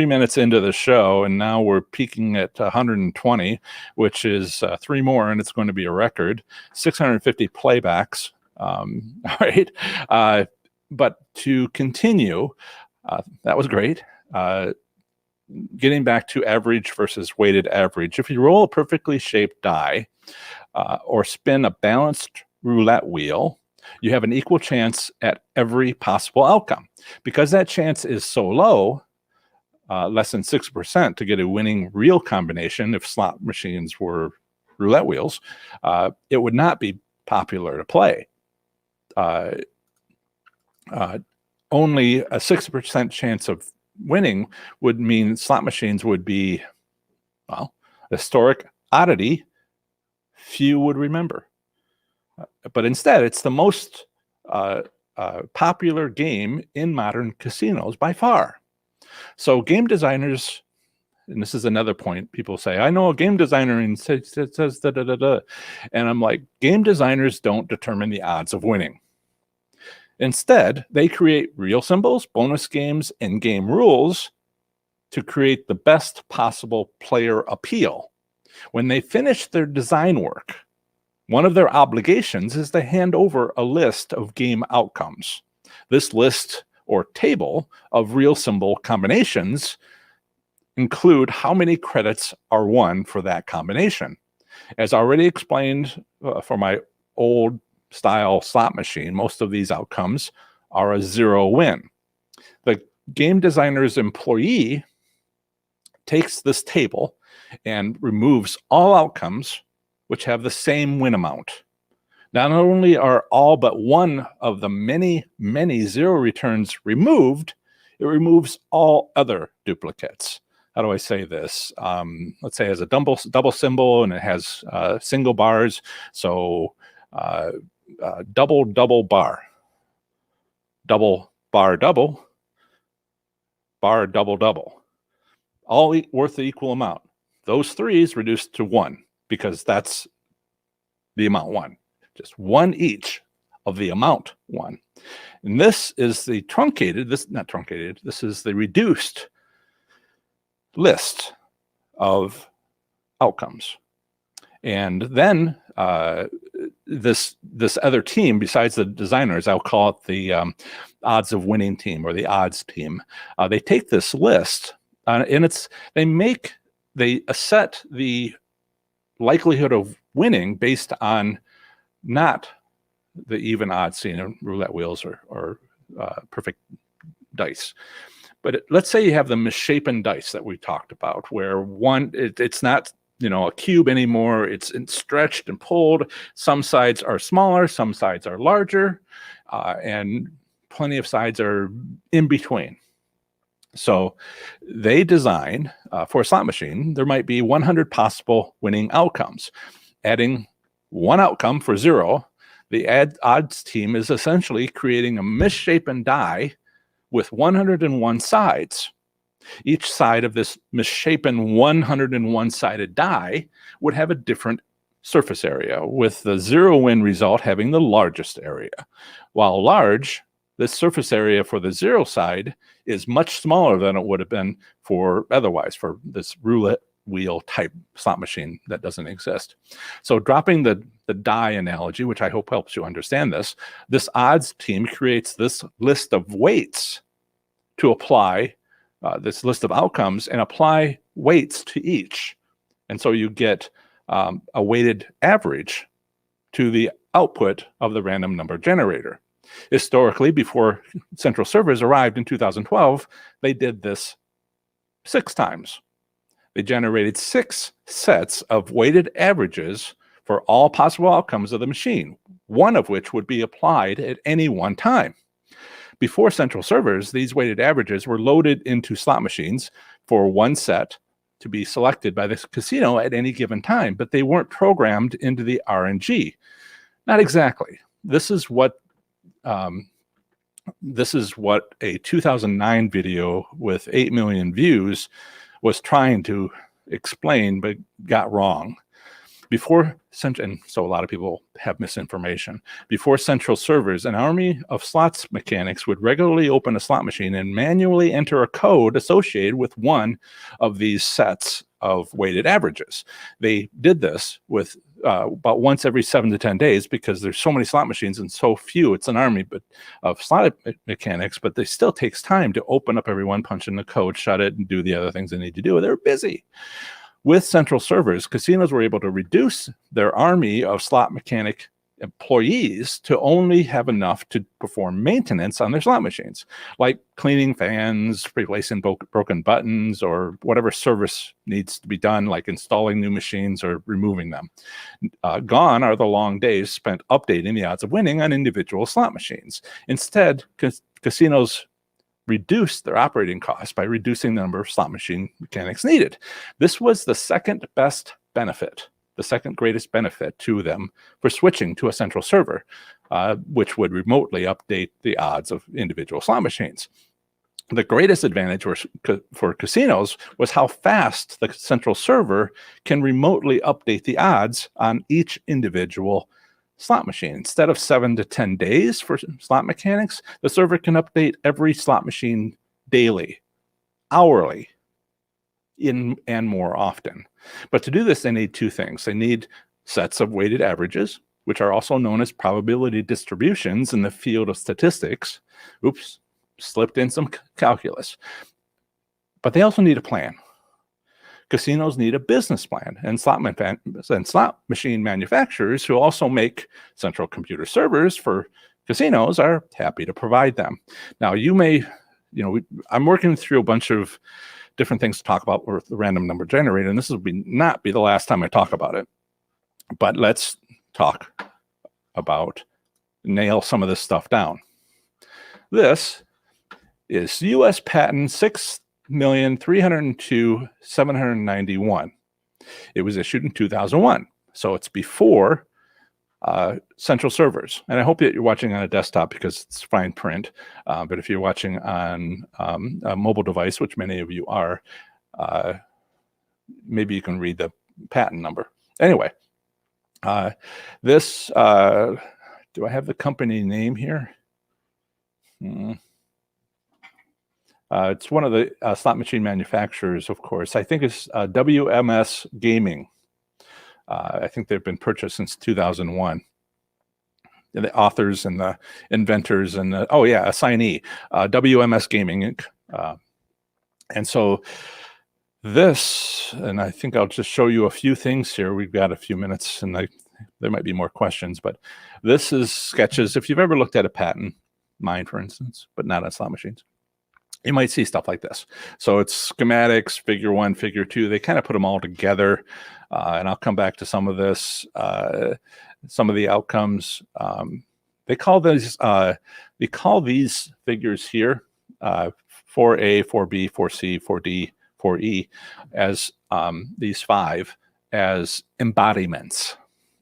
Speaker 1: minutes into the show, and now we're peaking at 120, which is 3 more, and it's going to be a record. 650 playbacks. All right. But to continue, that was great. Getting back to average versus weighted average. If you roll a perfectly shaped die or spin a balanced roulette wheel, you have an equal chance at every possible outcome. Because that chance is so low, less than 6% to get a winning real combination, if slot machines were roulette wheels, it would not be popular to play. Only a 6% chance of winning would mean slot machines would be, well, a historic oddity few would remember. But instead, it's the most popular game in modern casinos by far. So game designers, and this is another point, people say, I know a game designer and says da da da da. And I'm like, game designers don't determine the odds of winning. Instead, they create real symbols, bonus games, and game rules to create the best possible player appeal. When they finish their design work, one of their obligations is to hand over a list of game outcomes. This list or table of real symbol combinations include how many credits are won for that combination. As already explained for my old style slot machine, most of these outcomes are a 0 win. The game designer's employee takes this table and removes all outcomes which have the same win amount. Not only are all but one of the many, many 0 returns removed, it removes all other duplicates. How do I say this? Let's say it has a double symbol and it has single bars. So double, double bar. Double, bar, double. Bar, double, double. All worth the equal amount. Those 3's reduced to 1 because that's the amount 1. Just 1 each of the amount 1. And this is the this is the reduced list of outcomes. And then this other team, besides the designers, I'll call it the odds of winning team or the odds team. They take this list and they set the likelihood of winning based on not the even odds seen in roulette wheels or perfect dice. But let's say you have the misshapen dice that we talked about, where it's not a cube anymore. It's stretched and pulled. Some sides are smaller, some sides are larger, and plenty of sides are in between. So they design for a slot machine, there might be 100 possible winning outcomes. Adding one outcome for 0, the odds team is essentially creating a misshapen die with 101 sides. Each side of this misshapen 101-sided die would have a different surface area, with the 0 win result having the largest area. While large, this surface area for the 0 side is much smaller than it would have been for this roulette wheel type slot machine that doesn't exist. So dropping the die analogy, which I hope helps you understand this odds team creates this list of weights to apply this list of outcomes and apply weights to each. And so you get a weighted average to the output of the random number generator. Historically, before central servers arrived in 2012, they did this 6 times. They generated 6 sets of weighted averages for all possible outcomes of the machine, one of which would be applied at any one time. Before central servers, these weighted averages were loaded into slot machines for one set to be selected by the casino at any given time, but they weren't programmed into the RNG. Not exactly. This is what a 2009 video with 8 million views was trying to explain, but got wrong. And so a lot of people have misinformation. Before central servers, an army of slots mechanics would regularly open a slot machine and manually enter a code associated with one of these sets of weighted averages. They did this with about once every 7 to 10 days because there's so many slot machines and so few. It's an army of slot mechanics, but it still takes time to open up every one, punch in the code, shut it, and do the other things they need to do. They're busy. With central servers, casinos were able to reduce their army of slot mechanic employees to only have enough to perform maintenance on their slot machines, like cleaning fans, replacing broken buttons, or whatever service needs to be done, like installing new machines or removing them. Gone are the long days spent updating the odds of winning on individual slot machines. Instead, casinos reduced their operating costs by reducing the number of slot machine mechanics needed. This was the second best benefit, the second greatest benefit to them for switching to a central server, which would remotely update the odds of individual slot machines. The greatest advantage for casinos was how fast the central server can remotely update the odds on each individual slot machine. Instead of 7 to 10 days for slot mechanics, the server can update every slot machine daily, hourly, and more often. But to do this, they need two things. They need sets of weighted averages, which are also known as probability distributions in the field of statistics. Oops, slipped in some calculus. But they also need a plan. Casinos need a business plan, and slot machine manufacturers who also make central computer servers for casinos are happy to provide them. Now, I'm working through a bunch of different things to talk about with the random number generator, and this will not be the last time I talk about it. But let's nail some of this stuff down. This is U.S. Patent 6,302,791. It was issued in 2001, so it's before central servers. And I hope that you're watching on a desktop because it's fine print. But if you're watching on a mobile device, which many of you are, maybe you can read the patent number. Anyway, do I have the company name here? It's one of the slot machine manufacturers, of course. I think it's WMS Gaming. I think they've been purchased since 2001. The authors and the inventors and assignee, WMS Gaming Inc. And so this, and I think I'll just show you a few things here. We've got a few minutes, and there might be more questions, but this is sketches. If you've ever looked at a patent, mine, for instance, but not on slot machines, you might see stuff like this. So it's schematics, figure 1, figure 2. They kind of put them all together, and I'll come back to some of this, some of the outcomes. They call these figures here 4A, 4B, 4C, 4D, 4E as these 5 as embodiments.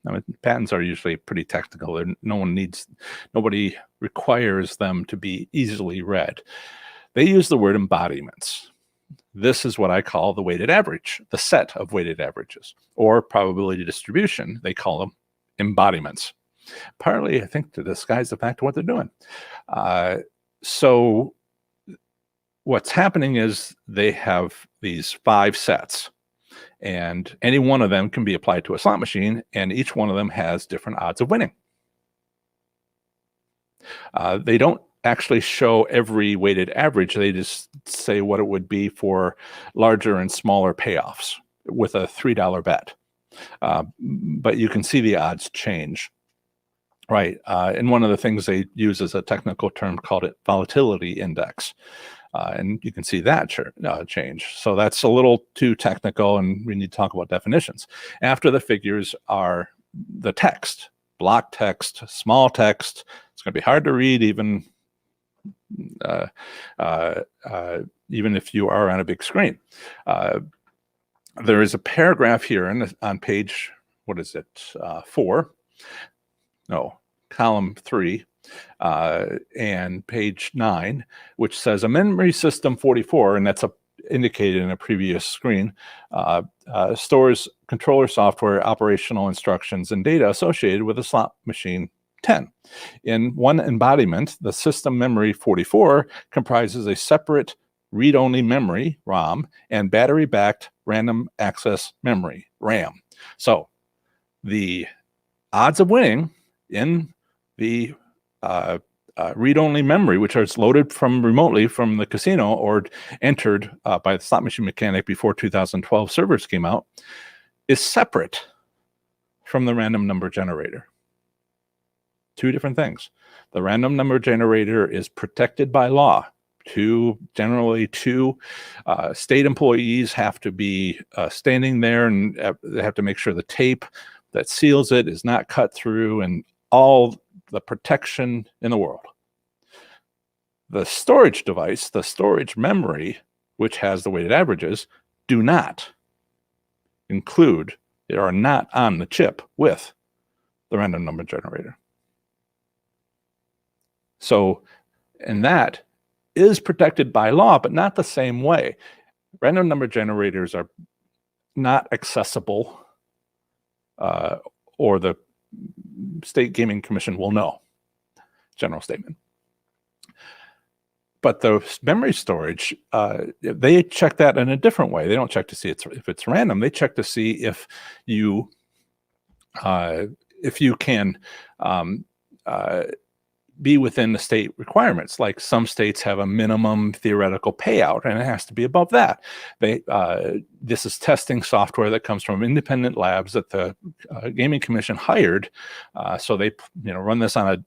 Speaker 1: I mean, patents are usually pretty technical. Nobody requires them to be easily read. They use the word embodiments. This is what I call the weighted average, the set of weighted averages, or probability distribution. They call them embodiments. Partly, I think, to disguise the fact of what they're doing. So what's happening is they have these 5 sets, and any one of them can be applied to a slot machine, and each one of them has different odds of winning. They don't actually show every weighted average. They just say what it would be for larger and smaller payoffs with a $3 bet. But you can see the odds change. Right. And one of the things they use is a technical term called it Volatility Index. And you can see that change. So that's a little too technical, and we need to talk about definitions. After the figures are the text, block text, small text. It's going to be hard to read even if you are on a big screen. There is a paragraph here on page, what is it, 4? No, column 3, and page 9, which says a memory system 44, and that's indicated in a previous screen, stores controller software, operational instructions, and data associated with a slot machine 10. In one embodiment, the system memory 44 comprises a separate read-only memory, ROM, and battery-backed random access memory, RAM. So the odds of winning in the read-only memory, which is loaded remotely from the casino or entered by the slot machine mechanic before 2012 servers came out, is separate from the random number generator. Two different things. The random number generator is protected by law. Generally two state employees have to be standing there, and they have to make sure the tape that seals it is not cut through, and all the protection in the world. The storage device, the storage memory, which has the weighted averages, do not include, they are not on the chip with the random number generator. So, and that is protected by law, but not the same way. Random number generators are not accessible, or the State Gaming Commission will know. General statement. But the memory storage, they check that in a different way. They don't check to see if it's random. They check to see if you can be within the state requirements. Like some states have a minimum theoretical payout, and it has to be above that. This is testing software that comes from independent labs that the Gaming Commission hired. So they run this on a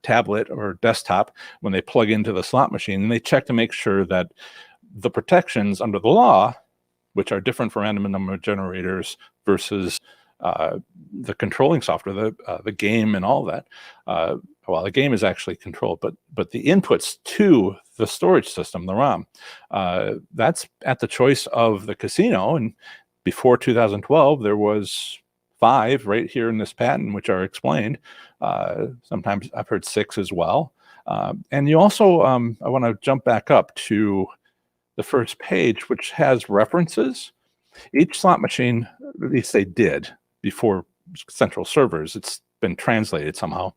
Speaker 1: tablet or desktop when they plug into the slot machine, and they check to make sure that the protections under the law, which are different for random number generators versus the controlling software, the game and all that. Well, the game is actually controlled, but the inputs to the storage system, the ROM, that's at the choice of the casino. And before 2012, there was 5 right here in this patent, which are explained. Sometimes I've heard 6 as well. And you also, I want to jump back up to the first page, which has references. Each slot machine, at least they did before central servers, it's been translated somehow.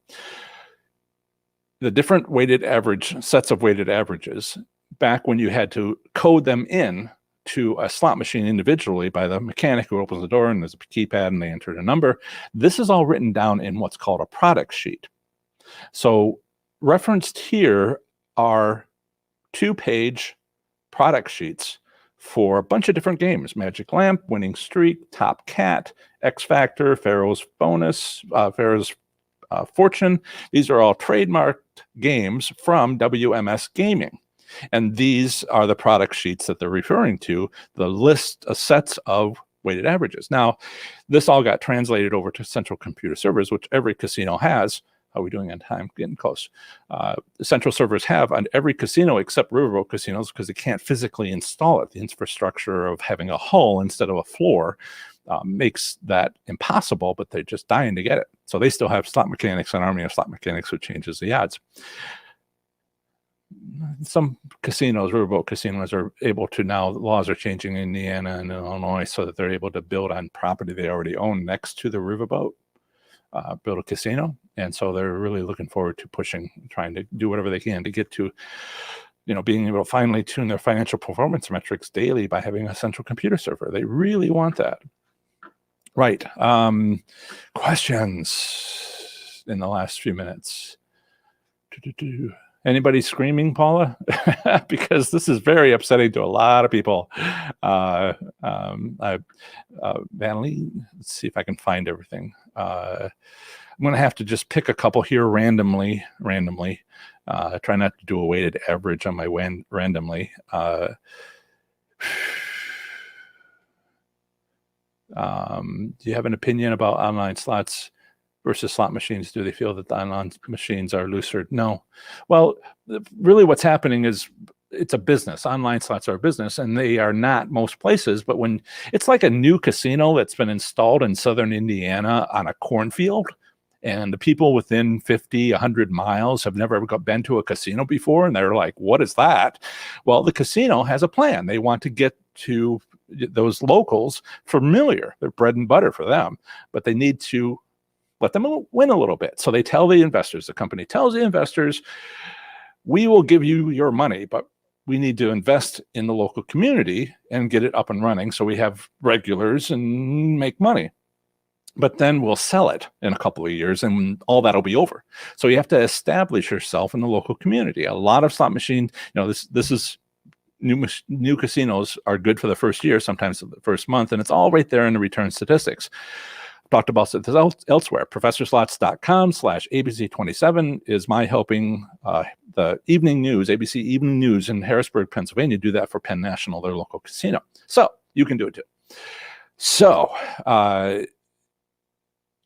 Speaker 1: The different weighted average sets of weighted averages, back when you had to code them in to a slot machine individually by the mechanic who opens the door and there's a keypad and they entered a number. This is all written down in what's called a product sheet. So referenced here are 2-page product sheets for a bunch of different games: Magic Lamp, Winning Streak, Top Cat, X Factor, Pharaoh's Bonus, Pharaoh's Fortune. These are all trademarked games from WMS Gaming. And these are the product sheets that they're referring to, the list of sets of weighted averages. Now, this all got translated over to central computer servers, which every casino has. How are we doing on time? Getting close. Central servers have on every casino except riverboat casinos, because they can't physically install it. The infrastructure of having a hull instead of a floor makes that impossible, but they're just dying to get it. So they still have slot mechanics, an army of slot mechanics who changes the odds. Some casinos, riverboat casinos, are able to now, laws are changing in Indiana and Illinois so that they're able to build on property they already own next to the riverboat, build a casino. And so they're really looking forward to trying to do whatever they can to get to, being able to finally tune their financial performance metrics daily by having a central computer server. They really want that. Right. Questions in the last few minutes. Anybody screaming, Paula? Because this is very upsetting to a lot of people. Vanley, let's see if I can find everything. I'm going to have to just pick a couple here randomly. Try not to do a weighted average on my randomly. Do you have an opinion about online slots versus slot machines? Do they feel that the online machines are looser? No. Well, really what's happening is it's a business. Online slots are a business, and they are not most places. But when it's like a new casino that's been installed in southern Indiana on a cornfield, and the people within 50, 100 miles have never been to a casino before, and they're like, what is that? Well, the casino has a plan. They want to get to those locals familiar. They're bread and butter for them, but they need to let them win a little bit. So they tell the investors, the company tells the investors, we will give you your money, but we need to invest in the local community and get it up and running so we have regulars and make money. But then we'll sell it in a couple of years and all that'll be over. So you have to establish yourself in the local community. A lot of slot machine, this is new casinos are good for the first year, sometimes the first month, and it's all right there in the return statistics. I've talked about this elsewhere. ProfessorSlots.com/ABC27 is my helping the evening news, ABC Evening News in Harrisburg, Pennsylvania, do that for Penn National, their local casino. So you can do it too. So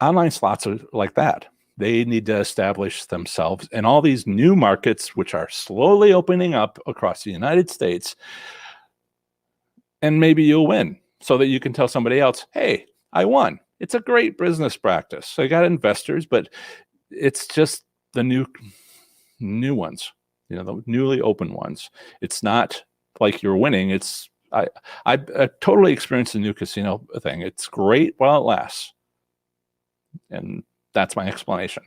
Speaker 1: online slots are like that. They need to establish themselves in all these new markets, which are slowly opening up across the United States. And maybe you'll win so that you can tell somebody else, hey, I won. It's a great business practice. So I got investors, but it's just the new ones, the newly open ones. It's not like you're winning. I totally experienced the new casino thing. It's great while it lasts. And that's my explanation.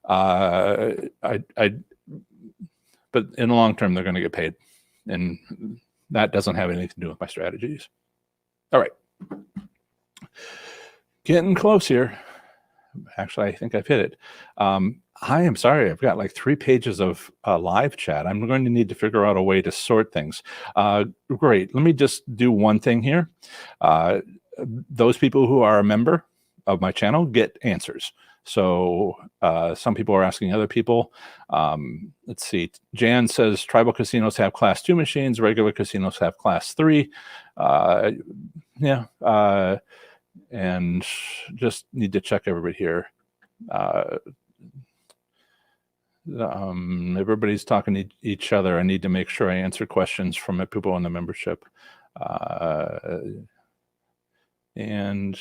Speaker 1: But in the long term, they're going to get paid. And that doesn't have anything to do with my strategies. All right. Getting close here. Actually, I think I've hit it. I am sorry. I've got like 3 pages of live chat. I'm going to need to figure out a way to sort things. Great. Let me just do one thing here. Those people who are a member of my channel get answers. So some people are asking other people. Let's see. Jan says tribal casinos have class 2 machines. Regular casinos have class 3. And just need to check everybody here. Everybody's talking to each other. I need to make sure I answer questions from people in the membership. And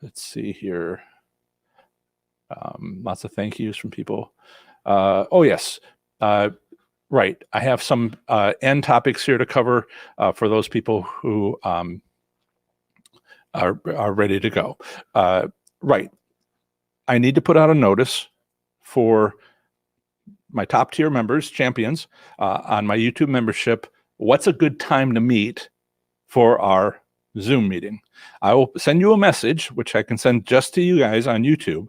Speaker 1: let's see here. Lots of thank yous from people. Oh, yes. Right. I have some end topics here to cover for those people who are ready to go. Right. I need to put out a notice for my top tier members, champions, on my YouTube membership. What's a good time to meet for our Zoom meeting? I will send you a message, which I can send just to you guys on YouTube.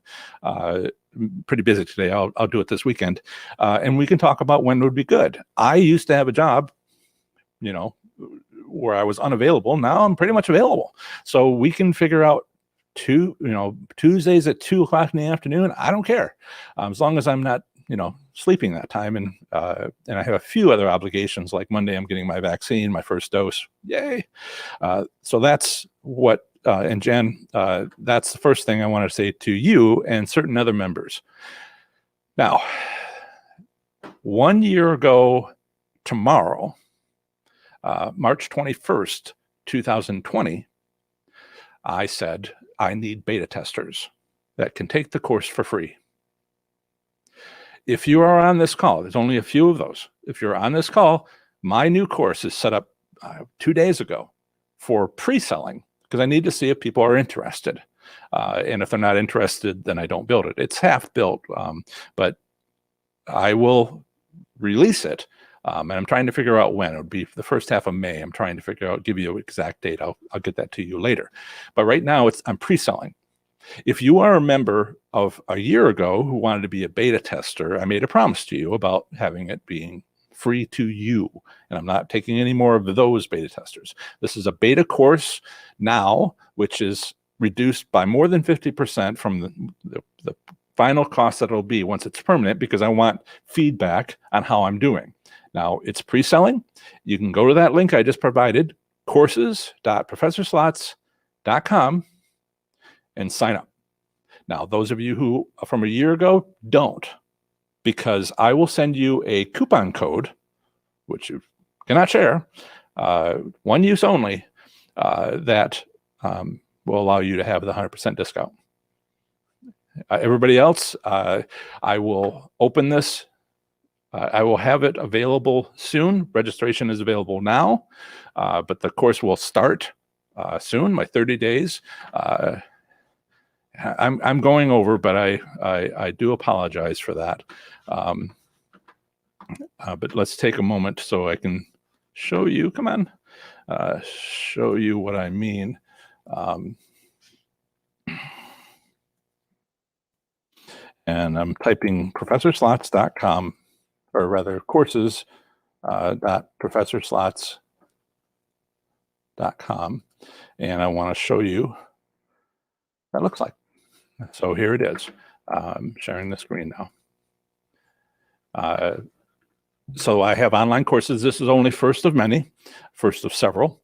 Speaker 1: Pretty busy today. I'll do it this weekend. And we can talk about when would be good. I used to have a job, where I was unavailable. Now I'm pretty much available. So we can figure out Tuesdays at 2:00 in the afternoon. I don't care. As long as I'm not, sleeping that time. And I have a few other obligations, like Monday, I'm getting my vaccine, my first dose. Yay. So that's what, and Jen, that's the first thing I want to say to you and certain other members. Now, 1 year ago tomorrow, March 21st, 2020, I said, I need beta testers that can take the course for free. If you are on this call, there's only a few of those. If you're on this call, my new course is set up 2 days ago for pre-selling, because I need to see if people are interested. And if they're not interested, then I don't build it. It's half built, but I will release it. And I'm trying to figure out when. It would be the first half of May. I'm trying to give you an exact date. I'll get that to you later. But right now, I'm pre-selling. If you are a member of a year ago who wanted to be a beta tester, I made a promise to you about having it being free to you. And I'm not taking any more of those beta testers. This is a beta course now, which is reduced by more than 50% from the final cost that it'll be once it's permanent, because I want feedback on how I'm doing. Now, it's pre-selling. You can go to that link I just provided, courses.professorslots.com, and sign up. Now, those of you who from a year ago, don't, because I will send you a coupon code, which you cannot share, one use only, that will allow you to have the 100% discount. Everybody else, I will open this. I will have it available soon. Registration is available now, but the course will start soon, my 30 days. I'm going over, but I do apologize for that. But let's take a moment so I can show you, come on, show you what I mean. And I'm typing professorslots.com, or rather courses.professorslots.com. And I want to show you what that looks like. So here it is. I'm sharing the screen now. So I have online courses. This is only first of many, first of several.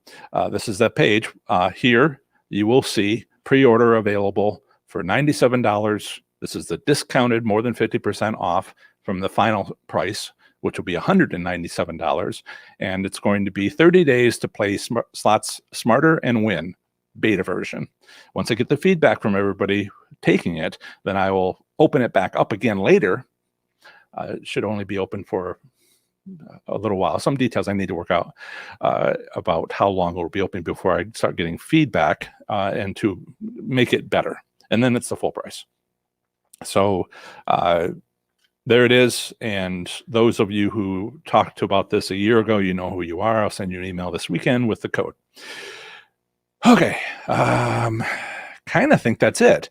Speaker 1: This is that page. Here you will see pre-order available for $97. This is the discounted more than 50% off from the final price, which will be $197. And it's going to be 30 days to play slots smarter and win beta version. Once I get the feedback from everybody taking it, then I will open it back up again later. It should only be open for a little while. Some details I need to work out about how long it will be open before I start getting feedback and to make it better. And then it's the full price. So there it is. And those of you who talked about this a year ago, you know who you are. I'll send you an email this weekend with the code. Okay. Kind of think that's it.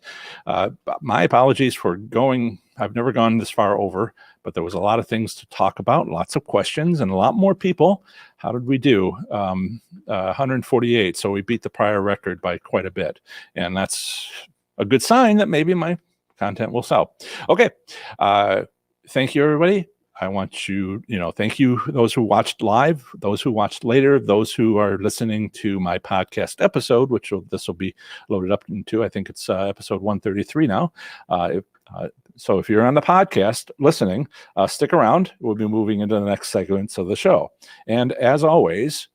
Speaker 1: My apologies for going. I've never gone this far over, but there was a lot of things to talk about, lots of questions, and a lot more people. How did we do? 148. So we beat the prior record by quite a bit. And that's a good sign that maybe my content will sell. Okay. Thank you, everybody. I want you, thank you, those who watched live, those who watched later, those who are listening to my podcast episode, which this will be loaded up into. I think it's episode 133 now. So if you're on the podcast listening, stick around. We'll be moving into the next segments of the show. And as always,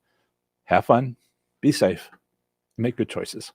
Speaker 1: have fun, be safe, make good choices.